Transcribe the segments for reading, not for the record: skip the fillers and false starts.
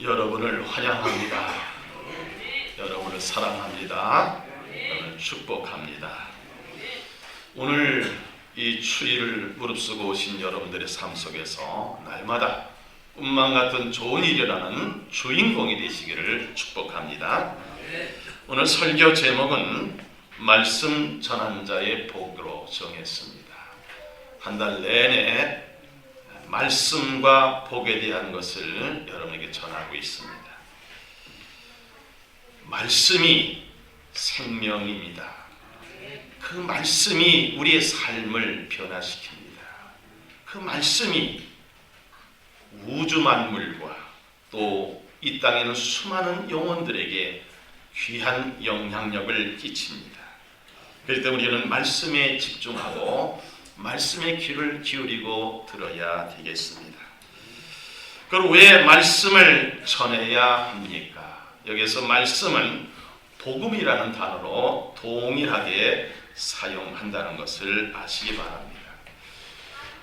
여러분을 환영합니다. 여러분을 사랑합니다. 여러분을 축복합니다. 오늘 이 추위를 무릅쓰고 오신 여러분들의 삶 속에서 날마다 꿈만 같은 좋은 일이라는 주인공이 되시기를 축복합니다. 오늘 설교 제목은 말씀 전한 자의 복으로 정했습니다. 한 달 내내 말씀과 복에 대한 것을 여러분에게 전하고 있습니다. 말씀이 생명입니다. 그 말씀이 우리의 삶을 변화시킵니다. 그 말씀이 우주 만물과 또 이 땅에는 수많은 영혼들에게 귀한 영향력을 끼칩니다. 그렇기 때문에 우리는 말씀에 집중하고 말씀의 귀를 기울이고 들어야 되겠습니다. 그럼 왜 말씀을 전해야 합니까? 여기서 말씀은 복음이라는 단어로 동일하게 사용한다는 것을 아시기 바랍니다.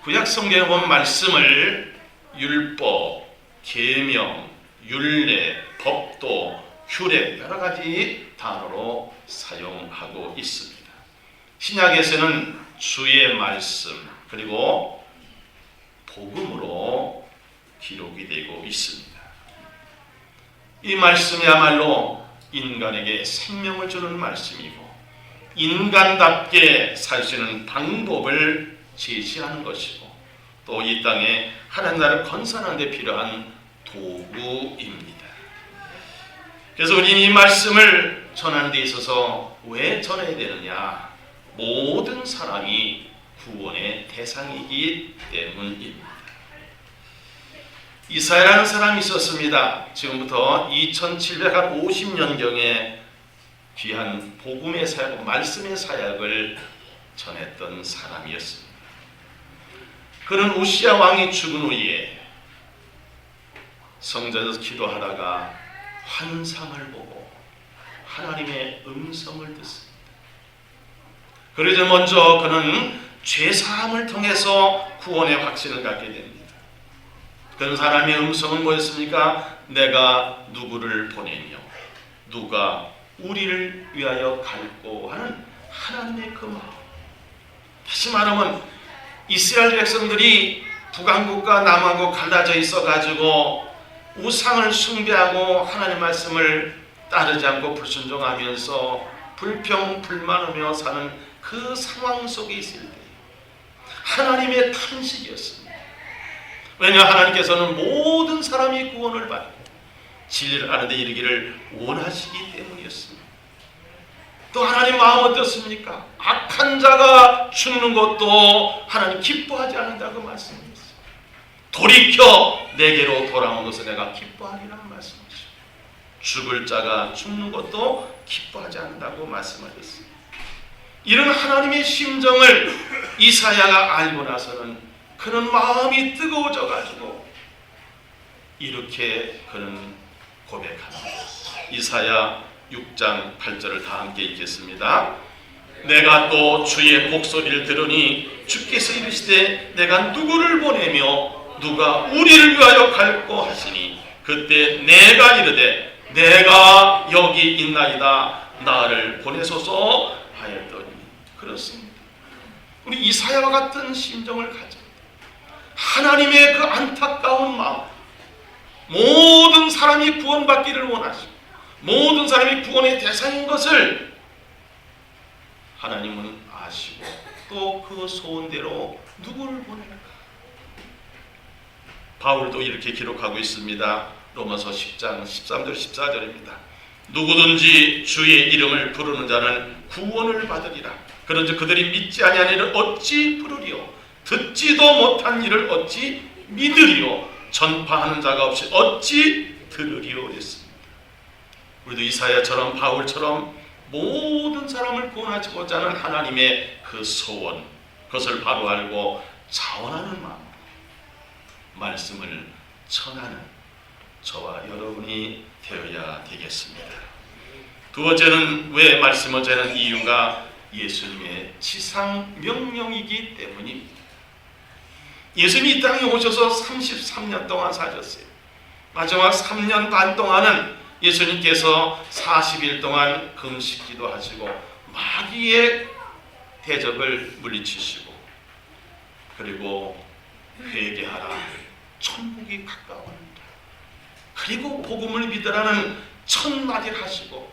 구약 성경에 보면 말씀을 율법, 계명, 율례, 법도, 규례 여러 가지 단어로 사용하고 있습니다. 신약에서는 주의 말씀 그리고 복음으로 기록이 되고 있습니다. 이 말씀이야말로 인간에게 생명을 주는 말씀이고 인간답게 살 수 있는 방법을 제시하는 것이고 또 이 땅에 하나님 나라를 건설하는 데 필요한 도구입니다. 그래서 우리는 이 말씀을 전하는 데 있어서 왜 전해야 되느냐? 모든 사람이 구원의 대상이기 때문입니다. 이사야라는 사람이 있었습니다. 지금부터 2750년경에 귀한 복음의 사역, 말씀의 사역을 전했던 사람이었습니다. 그는 우시야 왕이 죽은 후에 성전에서 기도하다가 환상을 보고 하나님의 음성을 듣습니다. 그래서 먼저 그는 죄사함을 통해서 구원의 확신을 갖게 됩니다. 그런 사람의 음성은 뭐였습니까? 내가 누구를 보내며 누가 우리를 위하여 갈고 하는 하나님의 그 마음. 다시 말하면 이스라엘 백성들이 북왕국과 남왕국 갈라져 있어가지고 우상을 숭배하고 하나님 말씀을 따르지 않고 불순종하면서 불평불만하며 사는 그 상황 속에 있을 때 하나님의 탄식이었습니다. 왜냐 하나님께서는 모든 사람이 구원을 받고 진리를 아는 데 이르기를 원하시기 때문이었습니다. 또 하나님 마음 어떻습니까? 악한 자가 죽는 것도 하나님 기뻐하지 않는다고 말씀하셨습니다. 돌이켜 내게로 돌아오는 것을 내가 기뻐하리라는 말씀하시죠. 죽을 자가 죽는 것도 기뻐하지 않는다고 말씀하셨습니다. 이런 하나님의 심정을 이사야가 알고 나서는 그는 마음이 뜨거워져 가지고 이렇게 그는 고백합니다. 이사야 6장 8절을 다 함께 읽겠습니다. 내가 또 주의 목소리를 들으니 주께서 이르시되 내가 누구를 보내며 누가 우리를 위하여 갈고 하시니 그때 내가 이르되 내가 여기 있나이다 나를 보내소서 하였더니 그렇습니다. 우리 이사야와 같은 심정을 가져 하나님의 그 안타까운 마음 모든 사람이 구원받기를 원하시고 모든 사람이 구원의 대상인 것을 하나님은 아시고 또 그 소원대로 누구를 보낼까? 바울도 이렇게 기록하고 있습니다. 로마서 10장 13절 14절입니다. 누구든지 주의 이름을 부르는 자는 구원을 받으리라. 그런즉 그들이 믿지 아니한 일을 어찌 부르리요? 듣지도 못한 일을 어찌 믿으리요? 전파하는 자가 없이 어찌 들으리요? 그랬습니다. 우리도 이사야처럼 바울처럼 모든 사람을 구원하고자 하는 하나님의 그 소원 그것을 바로 알고 자원하는 마음 말씀을 전하는 저와 여러분이 되어야 되겠습니다. 두 번째는 왜 말씀을 전하는 이유가 예수님의 지상 명령이기 때문입니다. 예수님이 이 땅에 오셔서 33년 동안 사셨어요. 마지막 3년 반 동안은 예수님께서 40일 동안 금식기도 하시고 마귀의 대적을 물리치시고, 그리고 회개하라, 천국이 가까워한다, 그리고 복음을 믿으라는 천마디를 하시고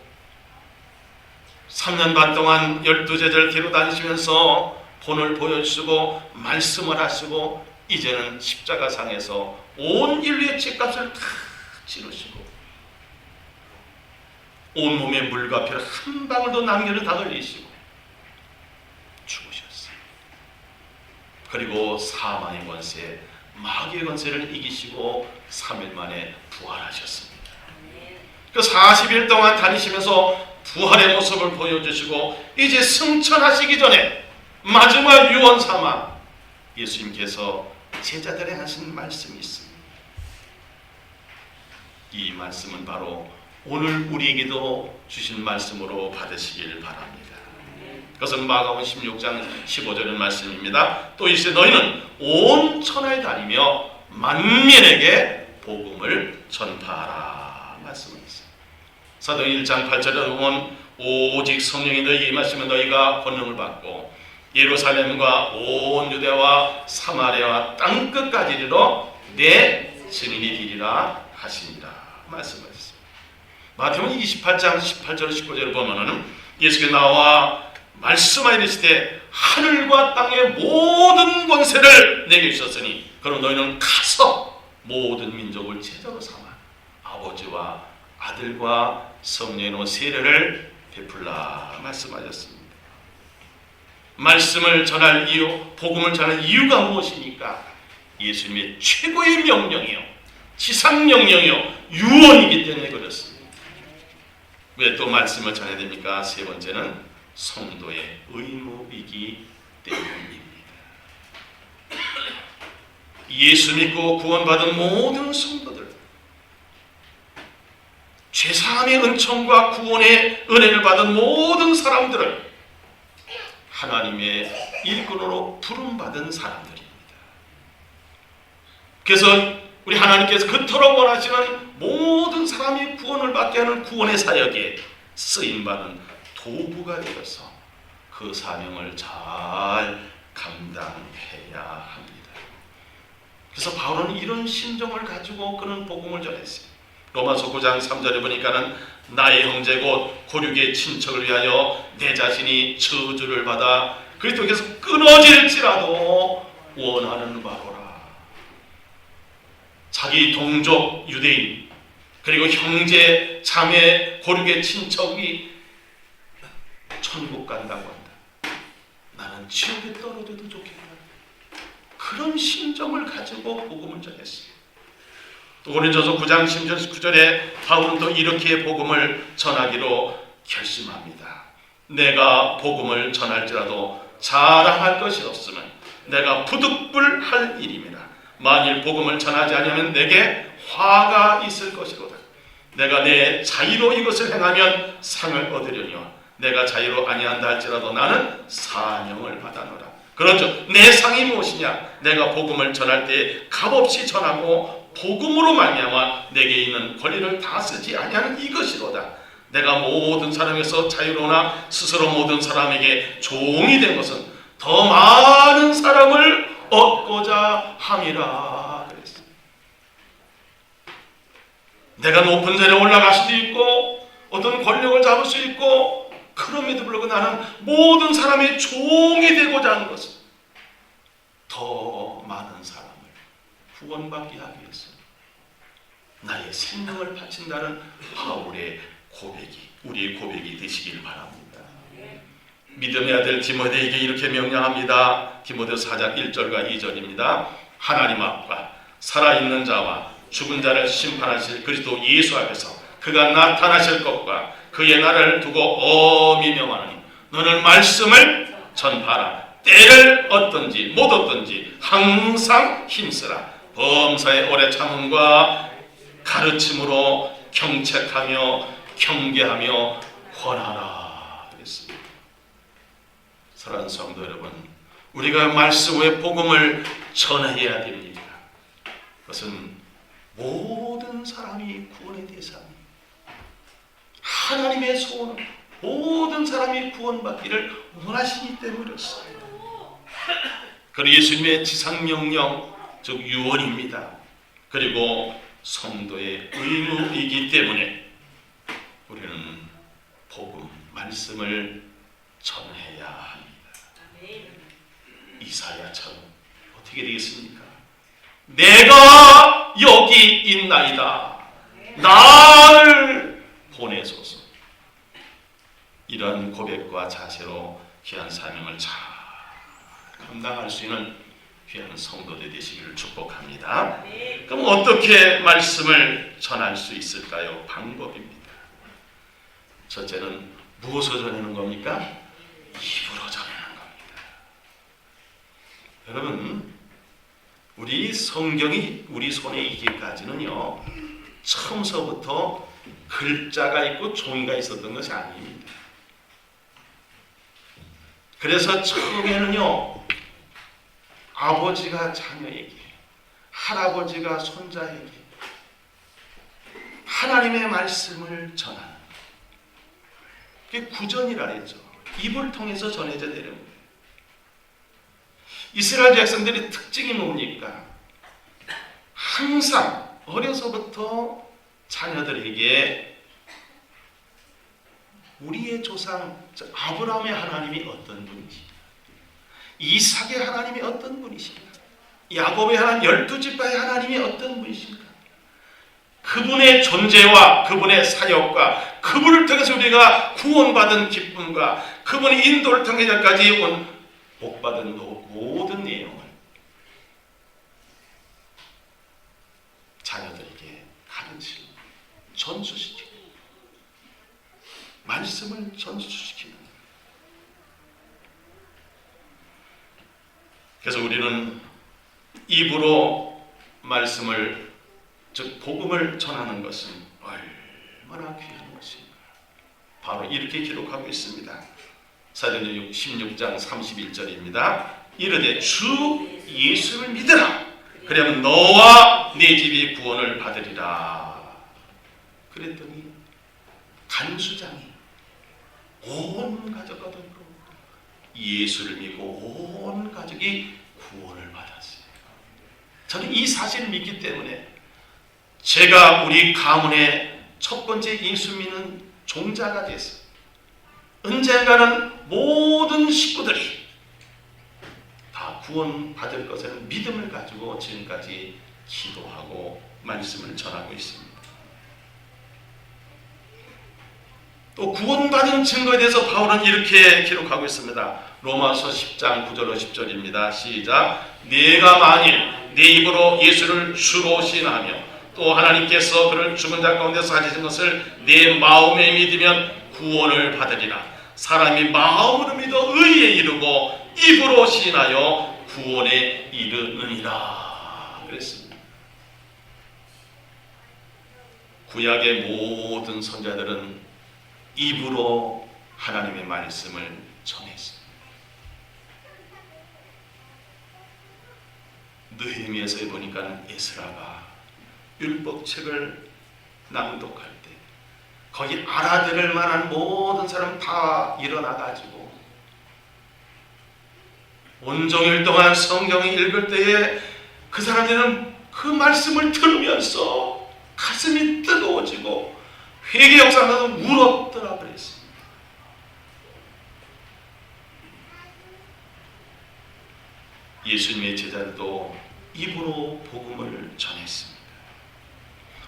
3년 반 동안 12제자를 데려다니시면서 본을 보여주시고 말씀을 하시고, 이제는 십자가상에서 온 인류의 죄값을 다 치르시고 온몸에 물과 피를 한 방울도 남겨를 다 흘리시고 죽으셨어요. 그리고 사망의 권세, 마귀의 권세를 이기시고 3일 만에 부활하셨습니다. 그 40일 동안 다니시면서 부활의 모습을 보여주시고 이제 승천하시기 전에 마지막 유언 삼아 예수님께서 제자들에게 하신 말씀이 있습니다. 이 말씀은 바로 오늘 우리에게도 주신 말씀으로 받으시길 바랍니다. 그것은 마가복음 16장 15절의 말씀입니다. 또 이제 너희는 온 천하에 다니며 만민에게 복음을 전파하라 말씀하셨습니다. 사도행 1장 8절에 보면 오직 성령이 너희에게 임하시면 너희가 권능을 받고 예루살렘과 온 유대와 사마리아와 땅끝까지 이르러 내 증인이 되리라 하시니라 말씀하셨습니다. 마태복음 28장 18절 19절을 보면은 예수께서 나와 말씀하여 이르시되 하늘과 땅의 모든 권세를 내게 주셨으니 그럼 너희는 가서 모든 민족을 제자로 삼아 아버지와 아들과 성령의 세례를 베풀라 말씀하셨습니다. 말씀을 전할 이유, 복음을 전할 이유가 무엇입니까? 예수님의 최고의 명령이요, 지상 명령이요, 유언이기 때문에 그렇습니다. 왜 또 말씀을 전해야 됩니까? 세 번째는 성도의 의무이기 때문입니다. 예수 믿고 구원받은 모든 성도들, 죄사함의 은총과 구원의 은혜를 받은 모든 사람들을 하나님의 일꾼으로 부름받은 사람들입니다. 그래서 우리 하나님께서 그토록 원하시는 모든 사람이 구원을 받게 하는 구원의 사역에 쓰임받은 도구가 되어서 그 사명을 잘 감당해야 합니다. 그래서 바울은 이런 심정을 가지고 그는 복음을 전했어요. 로마서 9장 3절에 보니까는 나의 형제 곧 고륙의 친척을 위하여 내 자신이 저주를 받아 그리스도께서 끊어질지라도 원하는 바로라. 자기 동족 유대인 그리고 형제 자매 고륙의 친척이 천국 간다고 한다. 나는 지옥에 떨어져도 좋겠다. 그런 심정을 가지고 복음을 전했어요. 또 고린도서 9장 19절에 바울은 또 이렇게 복음을 전하기로 결심합니다. 내가 복음을 전할지라도 자랑할 것이 없으면 내가 부득불할 일임이라. 만일 복음을 전하지 아니하면 내게 화가 있을 것이로다. 내가 내 자의로 이것을 행하면 상을 얻으려니와 내가 자의로 아니한다 할지라도 나는 사명을 받아노라. 그런즉 내 상이 무엇이냐? 내가 복음을 전할 때 값없이 전하고 복음으로 말미암아 내게 있는 권리를 다 쓰지 아니하는 이것이로다. 내가 모든 사람에서 자유로나 스스로 모든 사람에게 종이 된 것은 더 많은 사람을 얻고자 함이라 그랬어요. 내가 높은 자리에 올라갈 수도 있고 어떤 권력을 잡을 수 있고 그럼에도 불구하고 나는 모든 사람의 종이 되고자 하는 것은 더 많은 사람을 구원받게 하기 위해서 나의 생명을 바친다는 바울의 고백이 우리의 고백이 되시길 바랍니다. 믿음의 아들 디모데에게 이렇게 명령합니다. 디모데서 4장 1절과 2절입니다. 하나님 앞과 살아있는 자와 죽은 자를 심판하실 그리스도 예수 앞에서 그가 나타나실 것과 그의 날을 두고 엄히 명하노니 너는 말씀을 전파하라. 때를 얻든지 못 얻든지 항상 힘쓰라. 범사의 오래 참음과 가르침으로 경책하며 경계하며 권하라 그랬습니다. 사랑하는 성도 여러분, 우리가 말씀의 복음을 전해야 됩니다. 그것은 모든 사람이 구원의 대상이, 하나님의 소원은 모든 사람이 구원받기를 원하시기 때문이었어요. 그리고 예수님의 지상명령, 즉 유언입니다. 그리고 성도의 의무이기 때문에 우리는 복음, 말씀을 전해야 합니다. 이사야처럼 어떻게 되겠습니까? 내가 여기 있나이다. 나를 보내소서. 이런 고백과 자세로 귀한 사명을 잘 감당할 수 있는 귀한 성도들 되시기를 축복합니다. 그럼 어떻게 말씀을 전할 수 있을까요? 방법입니다. 첫째는 무엇을 전하는 겁니까? 입으로 전하는 겁니다. 여러분, 우리 성경이 우리 손에 있기까지는요, 처음서부터 글자가 있고 종이가 있었던 것이 아닙니다. 그래서 처음에는요, 아버지가 자녀에게, 할아버지가 손자에게 하나님의 말씀을 전하는, 그게 구전이라 했죠. 입을 통해서 전해져야 되는 거예요. 이스라엘 백성들의 특징이 뭡니까? 항상 어려서부터 자녀들에게 우리의 조상 아브라함의 하나님이 어떤 분이신가, 이삭의 하나님이 어떤 분이신가, 야곱의 하나님, 12지파의 하나님이 어떤 분이신가, 그분의 존재와 그분의 사역과 그분을 통해서 우리가 구원받은 기쁨과 그분의 인도를 통해서까지 온 복받은 모든 내용을 자녀들에게 가르치고 전수시키고 말씀을 전수시키는 거예요. 그래서 우리는 입으로 말씀을, 즉 복음을 전하는 것은 얼마나 귀한 것인가. 바로 이렇게 기록하고 있습니다. 사도행전 16장 31절입니다. 이르되 주 예수를 믿으라. 그러면 너와 네 집이 구원을 받으리라. 그랬더니 간수장이 온 가족과 더불어 예수를 믿고 온 가족이 구원을 받았어요. 저는 이 사실을 믿기 때문에 제가 우리 가문의 첫 번째 예수 믿는 종자가 됐어요. 언젠가는 모든 식구들이 다 구원받을 것에는 믿음을 가지고 지금까지 기도하고 말씀을 전하고 있습니다. 또 구원받은 증거에 대해서 바울은 이렇게 기록하고 있습니다. 로마서 10장 9절 10절입니다. 시작. 네가 만일 네 입으로 예수를 주로 시인하며 또 하나님께서 그를 죽은 자 가운데서 살리신 것을 네 마음에 믿으면 구원을 받으리라. 사람이 마음으로 믿어 의에 이르고 입으로 시인하여 구원에 이르느니라. 그랬습니다. 구약의 모든 선자들은 입으로 하나님의 말씀을 전했습니다. 느헤미야서에 보니까 에스라가 율법책을 낭독할 때 거기 알아들을 만한 모든 사람 다 일어나가지고 온종일 동안 성경을 읽을 때에 그 사람들은 그 말씀을 들으면서 가슴이 뜨거워지고 회개 역사가 울었더라 그랬습니다. 예수님의 제자들도 입으로 복음을 전했습니다.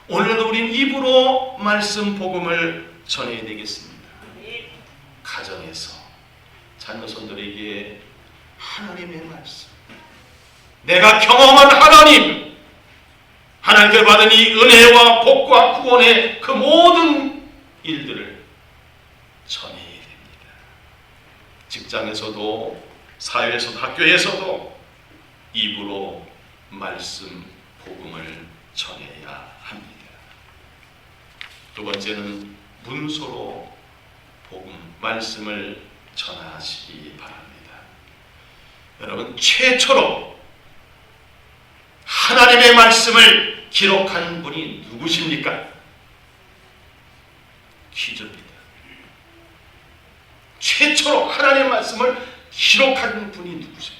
오늘도 우리는 입으로 말씀 복음을 전해야 되겠습니다. 가정에서 자녀손들에게 하나님의 말씀, 내가 경험한 하나님, 하나님께 받은 이 은혜와 복과 구원의 그 모든 일들을 전해야 됩니다. 직장에서도 사회에서도 학교에서도 입으로 말씀 복음을 전해야 합니다. 두 번째는 문서로 복음 말씀을 전하시기 바랍니다. 여러분, 최초로 하나님의 말씀을 기록한 분이 누구십니까? 퀴즈입니다. 최초로 하나님의 말씀을 기록한 분이 누구십니까?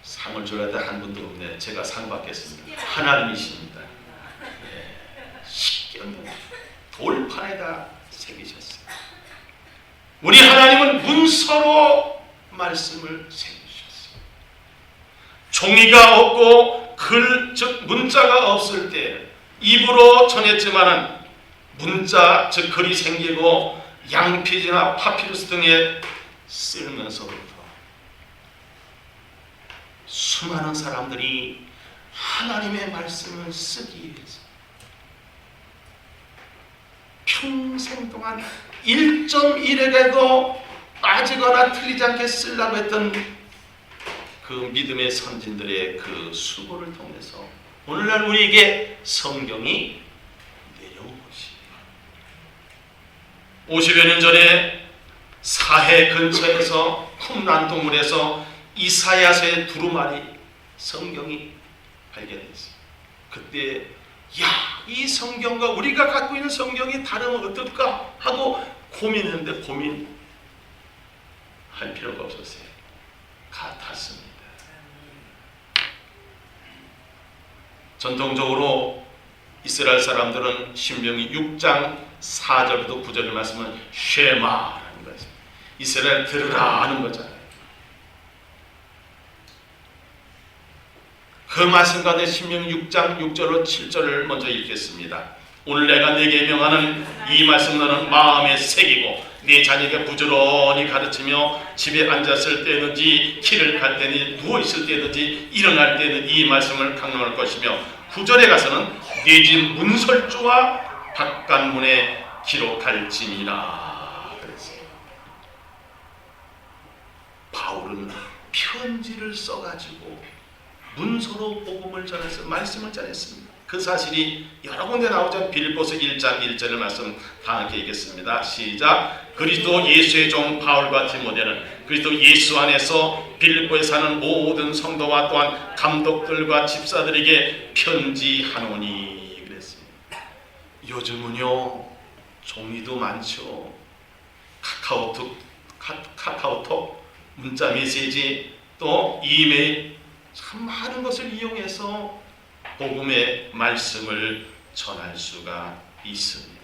상을 줘야 될 한 분도 없네. 제가 상 받겠습니다. 하나님이십니다. 십계명 돌판에다 새기셨어요. 우리 하나님은 문서로 말씀을 새기셨어요. 종이가 없고 글, 즉 문자가 없을 때 입으로 전했지만은 문자, 즉 글이 생기고 양피지나 파피루스 등에 쓰면서부터 수많은 사람들이 하나님의 말씀을 쓰기 위해서 평생 동안 1.1에게도 빠지거나 틀리지 않게 쓰려고 했던 그 믿음의 선진들의 그 수고를 통해서 오늘날 우리에게 성경이 내려온 것입니다. 50여 년 전에 사해 근처에서 쿰란 동굴에서 이사야서의 두루마리 성경이 발견됐어요. 그때 이 성경과 우리가 갖고 있는 성경이 다르면 어떨까 하고 고민했는데 고민할 필요가 없었어요. 같았습니다. 전통적으로 이스라엘 사람들은 신명기 6장 4절부터 9절의 말씀은 쉐마라는 거죠. 이스라엘 들으라 하는 거잖아요. 그 말씀 가운데 신명기 6장 6절로 7절을 먼저 읽겠습니다. 오늘 내가 네게 명하는 이 말씀 너는 마음에 새기고 네 자녀에게 부지런히 가르치며 집에 앉았을 때든지 길을 갈 때든지 누워있을 때든지 일어날 때는 이 말씀을 강론할 것이며 9절에 가서는 네 집 문설주와 바깥문에 기록할지니라. 바울은 편지를 써가지고 문서로 복음을 전해서 말씀을 전했습니다. 그 사실이 여러 군데 나오죠. 빌립보서 1장 1절의 말씀 다 함께 읽겠습니다. 시작. 그리스도 예수의 종 바울과 디모데는 그리스도 예수 안에서 빌립보에 사는 모든 성도와 또한 감독들과 집사들에게 편지하노니 그랬습니다. 요즘은요 종이도 많죠. 카카오톡 문자 메시지 또 이메일 참 많은 것을 이용해서 복음의 말씀을 전할 수가 있습니다.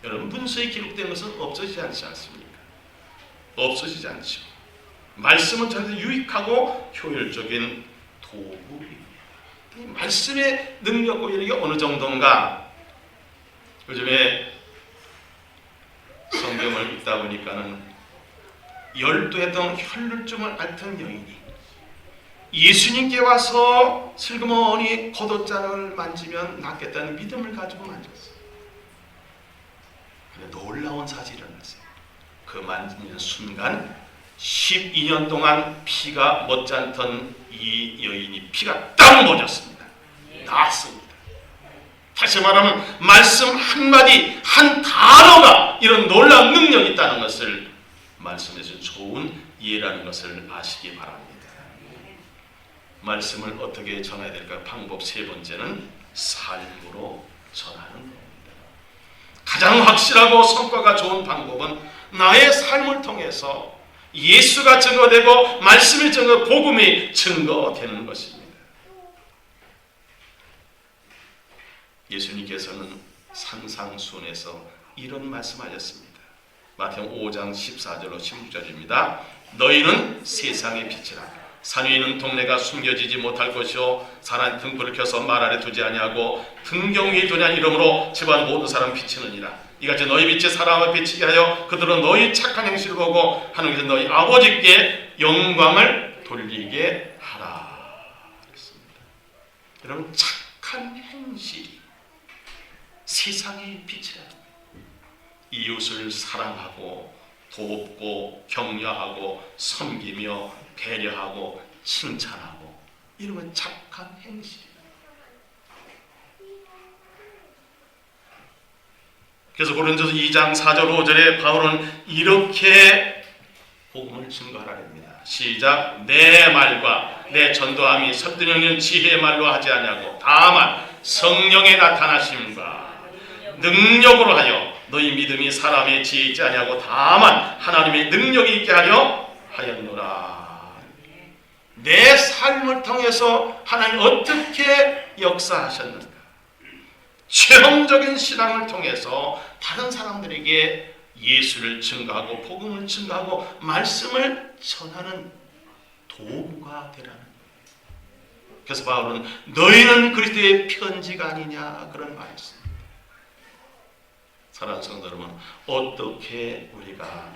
여러분 문서에 기록된 것은 없어지지 않지 않습니까? 없어지지 않죠. 말씀은 전혀 유익하고 효율적인 도구입니다. 이 말씀의 능력과 이력이 어느 정도인가? 요즘에 성경을 읽다 보니까는 열두했던 혈루증을 앓던 여인이 예수님께 와서 슬그머니 겉옷장을 만지면 낫겠다는 믿음을 가지고 만졌어요. 근데 놀라운 사실이 일어났어요. 그 만지는 순간 12년 동안 피가 멎지 않던 이 여인이 피가 딱 멎었습니다. 나았습니다. 다시 말하면 말씀 한마디 한 단어가 이런 놀라운 능력이 있다는 것을 말씀에서 좋은 이해라는 것을 아시기 바랍니다. 말씀을 어떻게 전해야 될까? 방법 세 번째는 삶으로 전하는 겁니다. 가장 확실하고 성과가 좋은 방법은 나의 삶을 통해서 예수가 증거되고 말씀이 증거, 복음이 증거되는 것입니다. 예수님께서는 산상수훈에서 이런 말씀하셨습니다. 마태복음 5장 14절로 16절입니다. 너희는 세상의 빛이라. 산 위에 있는 동네가 숨겨지지 못할 것이요 산안 등불을 켜서 말 아래 두지 아니하고 등경 위에 두냐 이러므로 집안 모든 사람 비치느니라. 이같이 너희 빛이 사람을 비치게 하여 그들은 너희 착한 행실을 보고 하늘에서 너희 아버지께 영광을 돌리게 하라. 그랬습니다. 여러분 착한 행실이 세상의 빛이라. 이웃을 사랑하고 돕고 격려하고 섬기며 배려하고 칭찬하고 이러면 착한 행실입니다. 그래서 고린도서 2장 4절 5절에 바울은 이렇게 복음을 증거하라 합니다. 시작. 내 말과 내 전도함이 설득력 지혜의 말로 하지 아니하고 다만 성령의 나타나심과 능력으로 하여 너희 믿음이 사람의 지혜 있지 아니하고 다만 하나님의 능력이 있게 하려 하였노라. 내 삶을 통해서 하나님 어떻게 역사하셨는가? 체험적인 신앙을 통해서 다른 사람들에게 예수를 증거하고 복음을 증거하고 말씀을 전하는 도구가 되라는 거예요. 그래서 바울은 너희는 그리스도의 편지가 아니냐 그런 말을 했습니다. 사랑하는 성도 여러분, 어떻게 우리가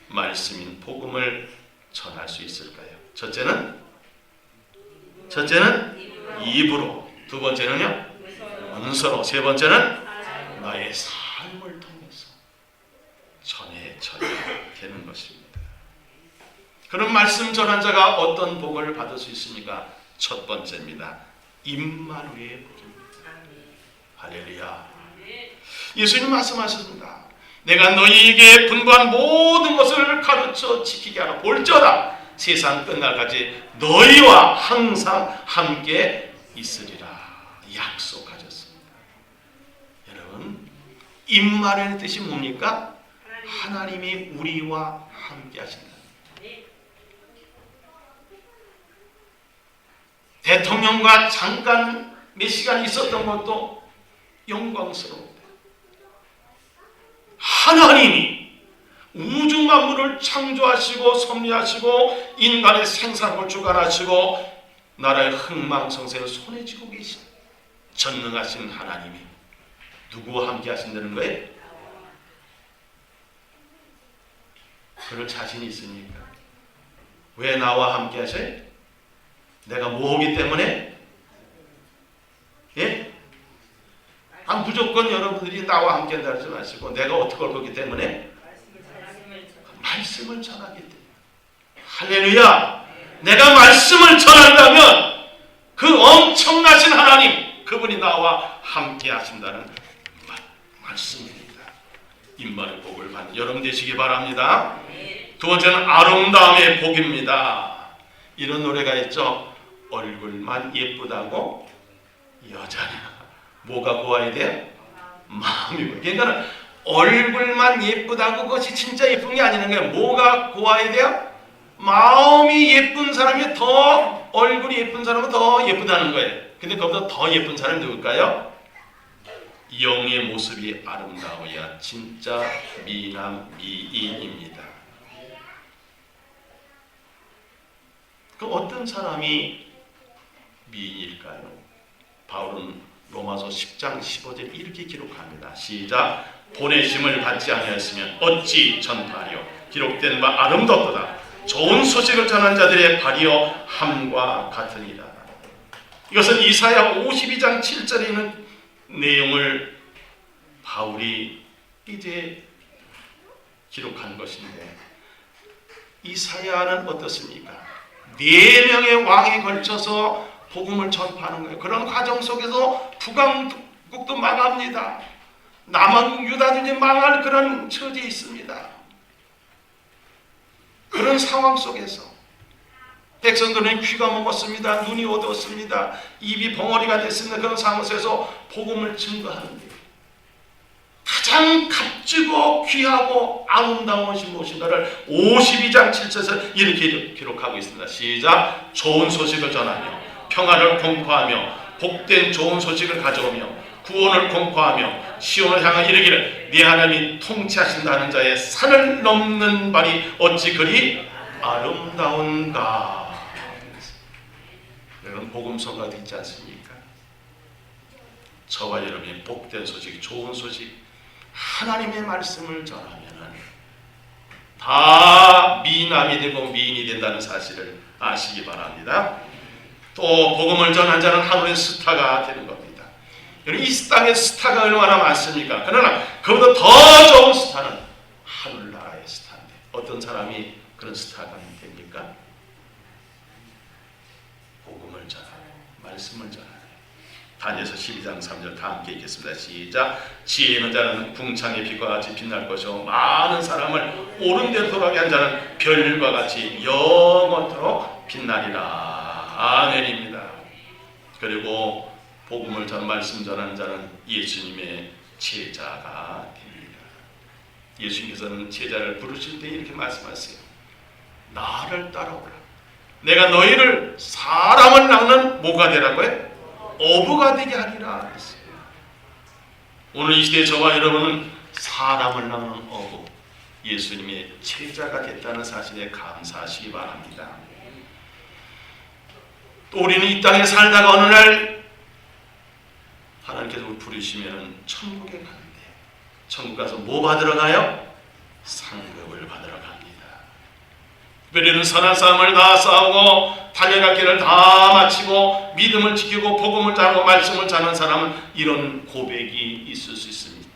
말씀인 복음을 전할 수 있을까요? 첫째는 입으로, 두 번째는요 문서로, 세 번째는 나의 삶을 통해서 전해져야 되는 것입니다. 그런 말씀 전한 자가 어떤 복을 받을 수 있습니까? 첫 번째입니다. 임마누엘의 복입니다. 할렐루야. 예수님 말씀하셨습니다. 내가 너희에게 분부한 모든 것을 가르쳐 지키게 하라. 볼지어다 세상 끝날까지 너희와 항상 함께 있으리라 약속하셨습니다. 여러분, 임마누엘의 뜻이 뭡니까? 하나님이 우리와 함께 하신다. 대통령과 잠깐 몇 시간 있었던 것도 영광스러운데 하나님이 우주 만물을 창조하시고 섭리하시고 인간의 생사를 주관하시고 나라의 흥망성쇠를 손에 쥐고 계신 전능하신 하나님이 누구와 함께 하신다는 거예요? 그럴 자신이 있으니까. 왜 나와 함께 하셔요? 내가 뭐하기 때문에? 예? 무조건 여러분들이 나와 함께 한다 하지 마시고 내가 어떻게 할 거기 때문에? 말씀을 전하기 때문에. 할렐루야! 내가 말씀을 전한다면 그 엄청나신 하나님, 그분이 나와 함께 하신다는 말씀입니다. 임마누엘 복을 받는 여러분 되시기 바랍니다. 두 번째는 아름다움의 복입니다. 이런 노래가 있죠. 얼굴만 예쁘다고 여자냐. 뭐가 고와야 돼요? 마음이고. 그러니까 얼굴만 예쁘다고 그것이 진짜 예쁜 게 아니는 거예요. 뭐가 고와야 돼요? 마음이 예쁜 사람이 더, 얼굴이 예쁜 사람은 더 예쁘다는 거예요. 근데 그보다 더 예쁜 사람이 누굴까요? 영의 모습이 아름다워야 진짜 미남 미인입니다. 그 어떤 사람이 미인일까요? 바울은 로마서 10장 15절 이렇게 기록합니다. 시작. 보내심을 받지 아니하였으면 어찌 전파하려. 기록된 바 아름답도다. 좋은 소식을 전한 자들의 발이여 함과 같으니라. 이것은 이사야 52장 7절에 있는 내용을 바울이 이제 기록한 것인데, 이사야는 어떻습니까? 4명의 왕에 걸쳐서 복음을 전파하는 거예요. 그런 과정 속에서 북왕국도 망합니다. 남왕국 유다들이 망할 그런 처지에 있습니다. 그런 상황 속에서 백성들은 귀가 먹었습니다. 눈이 어두웠습니다. 입이 벙어리가 됐습니다. 그런 상황 속에서 복음을 증거하는데 가장 값지고 귀하고 아름다운 것이 무엇인가를 52장 7절에서 이렇게 기록하고 있습니다. 시작. 좋은 소식을 전하며 평화를 공포하며 복된 좋은 소식을 가져오며 구원을 공포하며 시온을 향하여 이르기를 네 하나님이 통치하신다는 자의 산을 넘는 발이 어찌 그리 아름다운가. 여러분, 복음서가 있지 않습니까? 저와 여러분이 복된 소식, 좋은 소식, 하나님의 말씀을 전하면 다 미남이 되고 미인이 된다는 사실을 아시기 바랍니다. 또 복음을 전한 자는 하늘의 스타가 되는 겁니다. 이 땅의 스타가 얼마나 많습니까? 그러나 그보다 더 좋은 스타는 하늘나라의 스타인데 어떤 사람이 그런 스타가 됩니까? 복음을 전하는, 말씀을 전하는, 다니엘서 12장 3절 다 함께 읽겠습니다. 시작. 지혜 있는 자는 궁창의 빛과 같이 빛날 것이요 많은 사람을 옳은 대로 돌아가게 한 자는 별과 같이 영원토록 빛나리라. 아멘입니다. 그리고 복음을 전 말씀 전하는 자는 예수님의 제자가 됩니다. 예수님께서는 제자를 부르실 때 이렇게 말씀하세요. 나를 따라오라. 내가 너희를 사람을 낚는 뭐가 되라고요? 어부가 되게 하리라 했어요. 오늘 이 시대에 저와 여러분은 사람을 낚는 어부, 예수님의 제자가 됐다는 사실에 감사하시기 바랍니다. 또 우리는 이 땅에 살다가 어느 날 하나님께서 부르시면 천국에 가는데, 천국 가서 뭐 받으러 가요? 상급을 받으러 갑니다. 우리는 선한 싸움을 다 싸우고 달려갈 길을 다 마치고 믿음을 지키고 복음을 전하고 말씀을 전하는 사람은 이런 고백이 있을 수 있습니다.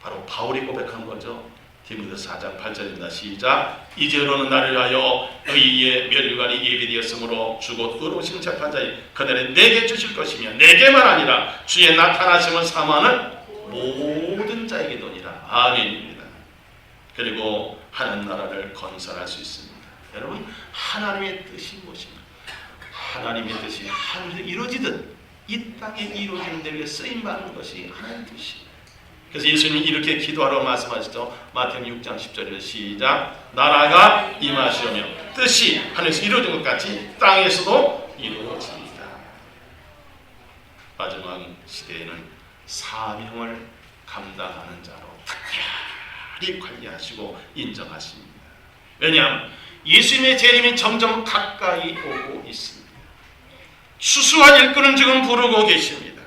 바로 바울이 고백한 거죠. 디모데서 4장 8절입니다. 시작. 이제로는 나를 위하여 의의 면류관이 예비되었으므로 주곧 의로우신 재판자이 그날에 내게 주실 것이며 내게만 아니라 주의 나타나심을 사모하는 모든 자에게 도니라. 아멘입니다. 그리고 하나님 나라를 건설할 수 있습니다. 여러분, 하나님의 뜻이 무엇입니까? 하나님의 뜻이 하늘에 이루어지듯 이 땅에 이루어지는 데 위해 쓰임받는 것이 하나님의 뜻입니다. 그래서 예수님이 이렇게 기도하라고 말씀하시죠. 마태복음 6장 10절에 시작. 나라가 임하시오며 뜻이 하늘에서 이루어진 것 같이 땅에서도 이루어집니다. 마지막 시대에는 사명을 감당하는 자로 특별히 관리하시고 인정하십니다. 왜냐하면 예수님의 재림이 점점 가까이 오고 있습니다. 수수한 일꾼은 지금 부르고 계십니다.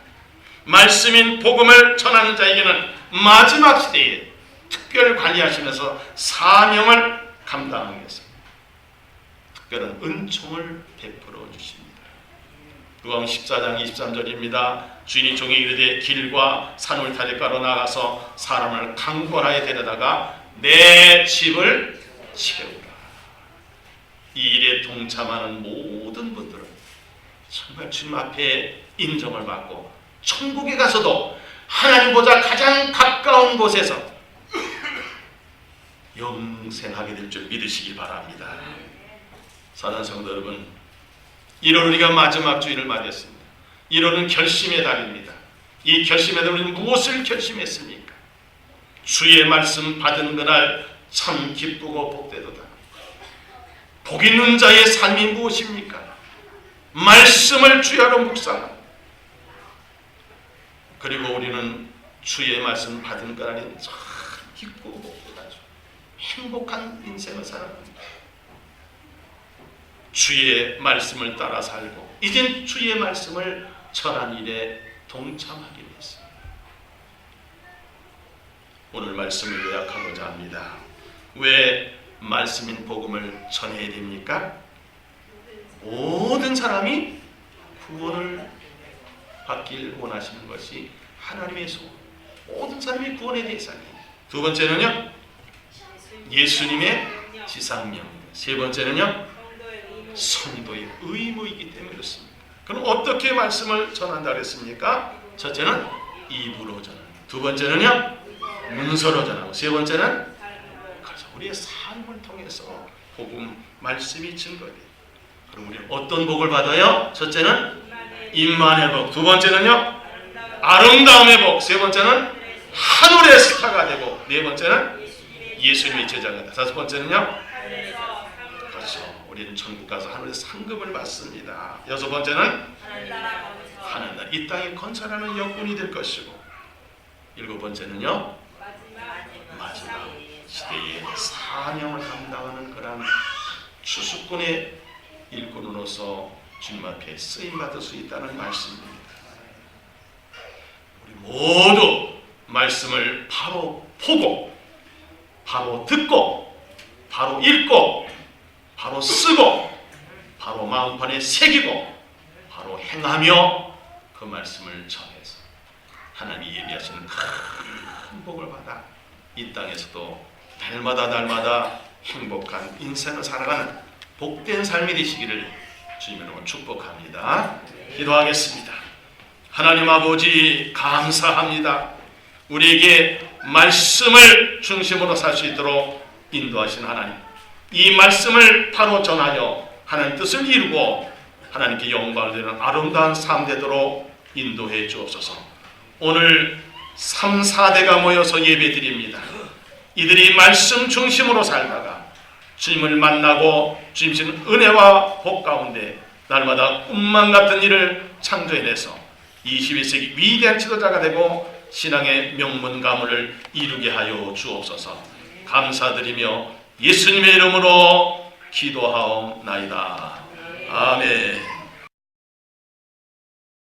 말씀인 복음을 전하는 자에게는 마지막 시대에 특별히 관리하시면서 사명을 감당하기 위해서 특별한 은총을 베풀어 주십니다. 누가복음 14장 23절입니다. 주인이 종에게 이르되 길과 산을 다리가로 나가서 사람을 강권하여 데려다가 내 집을 채우라. 이 일에 동참하는 모든 분들은 정말 주님 앞에 인정을 받고 천국에 가서도 하나님보다 가장 가까운 곳에서 영생하게 될 줄 믿으시기 바랍니다. 사랑하는 성도 여러분, 1월 우리가 마지막 주일을 맞이했습니다. 1월은 결심의 달입니다. 이 결심의 달 우리는 무엇을 결심했습니까? 주의 말씀 받은 그날 참 기쁘고 복되도다. 복 있는 자의 삶이 무엇입니까? 말씀을 주야로 묵상하고, 그리고 우리는 주의 말씀 받은 그날이 참 기쁘고 복되다죠. 행복한 인생을 살아갑니다. 주의 말씀을 따라 살고 이젠 주의 말씀을 전한 일에 동참하기로 했습니다. 오늘 말씀을 요약하고자 합니다. 왜 말씀인 복음을 전해야 됩니까? 모든 사람이 구원을 받길 원하시는 것이 하나님의 소원. 모든 사람이 구원의 대상이에요. 두 번째는요, 예수님의 지상명입니다. 세 번째는요, 성도의 의무이기 때문에 그렇습니다. 그럼 어떻게 말씀을 전한다 그랬습니까? 첫째는 입으로 전하고, 두 번째는요 문서로 전하고, 세 번째는 우리의 삶을 통해서 복음 말씀이 증거돼요. 그럼 우리는 어떤 복을 받아요? 첫째는 임만의 복, 두 번째는요 아름다움의 복, 세 번째는 하늘의 스타가 되고, 네 번째는 예수님의 제자가 되고, 다섯 번째는요 그렇죠, 우리는 천국 가서 하늘의 상급을 받습니다. 여섯 번째는 하늘나라, 이 땅에 건설하는 여군이 될 것이고, 일곱 번째는요 마지막 시대의 사명을 감당하는 그런 추수꾼의 일꾼으로서 주님 앞에 쓰임받을 수 있다는 말씀입니다. 우리 모두 말씀을 바로 보고, 바로 듣고, 바로 읽고, 바로 쓰고, 바로 마음판에 새기고, 바로 행하며 그 말씀을 전해서 하나님이 예비하시는 큰 복을 받아 이 땅에서도 날마다 행복한 인생을 살아가는 복된 삶이 되시기를 주님으로 축복합니다. 기도하겠습니다. 하나님 아버지 감사합니다. 우리에게 말씀을 중심으로 살 수 있도록 인도하신 하나님, 이 말씀을 바로 전하여 하나님 뜻을 이루고 하나님께 영광을 드리는 아름다운 삶 되도록 인도해 주옵소서. 오늘 3, 4대가 모여서 예배 드립니다. 이들이 말씀 중심으로 살다가 주님을 만나고 주님 주신 은혜와 복 가운데 날마다 꿈만 같은 일을 창조해내서 21세기 위대한 지도자가 되고 신앙의 명문 가문을 이루게 하여 주옵소서. 감사드리며 예수님의 이름으로 기도하옵나이다. 아멘.